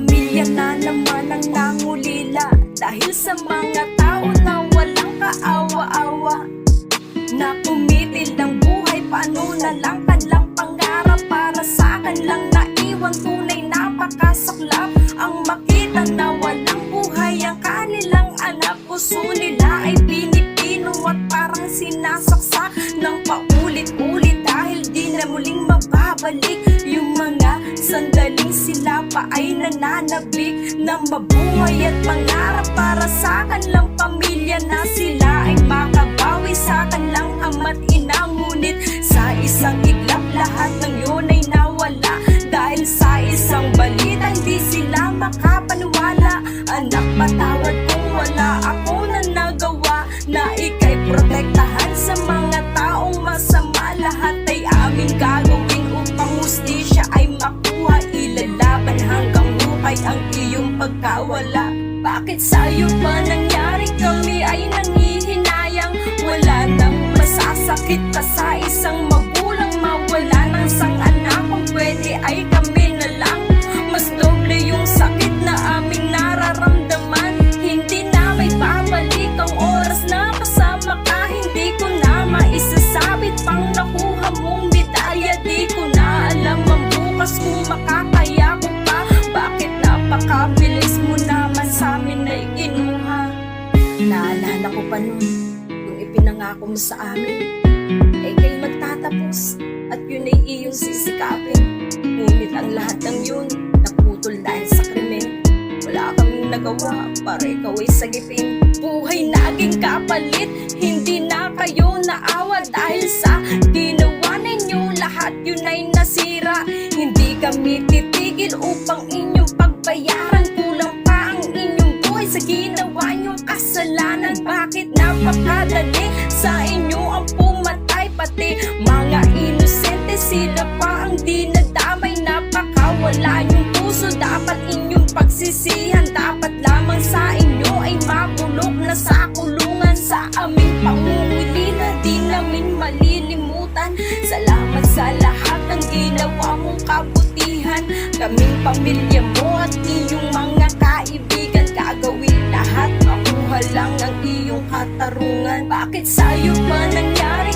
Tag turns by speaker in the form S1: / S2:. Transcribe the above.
S1: pamilya na naman ang nangulila dahil sa mga tao na walang kaawa-awa, na kumitil ng buhay, paano na lang kanilang pangarap para sa akin lang naiwan. Tunay napakasaklap ang makita na walang buhay ang kanilang anak. Puso nila ay pinipino at parang sinasaksak ng paulit-ulit dahil di na muling mababalik yung mga sandaling sila pa ay nananabik na mabuhay at mangarap para sa kanilang pamilya, na sila ay makabawi sa kanilang ama't ina. Ngunit sa isang iglap lahat ng yun ay nawala dahil sa isang balita hindi sila makapaniwala. Anak, patawad kung wala ako na nagawa na ika'y protektahan sa mga taong masama. Lahat ay aming gagawin upang hustisya ay makuha. Ilalaban hanggang buhay ang iyong pagkawala. Bakit sa'yo ba nangyari? Kami ay nanghihinayang. Wala nang masasakit pa sa isang magulang mawala ng isang anak. Kung pwede ay kami na lang. Mas doble yung sakit na aming nararamdaman. Hindi na may babalik ang oras na kasama ka. Hindi ko na maisasabit pang nakuha mong medalya. Di ko na alam ang bukas kung makakaya ko pa. Bakit napakabilis mo naman sa amin ay kinuha? Naalala ko pa nun yung ipinangako mo sa amin ay kayo magtatapos at yun ay iyong sisikapin. Ngunit ang lahat ng yun naputol dahil sa krimen. Wala kaming nagawa para ikaw ay sagipin. Buhay naging kapalit, hindi na kayo naawa dahil sa ginawa ninyo. Lahat yun ay nasira. Hindi kami titigil upang inyong pagbayaran. Kulang pa ang inyong buhay sa ginawa nyong kasalanan. Bakit napakadali sa inyo ang pumatay? Pati mga inosente sila pa ang dinadamay. Napakawala yung puso, dapat inyong pagsisihan. Dapat lamang sa inyo ay mabulok na sa kulungan. Sa aming pangunguli na di namin malilimutan. Salamat sa lahat ng ginawa mong kabutihan. Kaming pamilya mo at iyong mga kaibigan, gagawin lahat makuha lang ang iyong katarungan. Bakit sa'yo ba nangyari?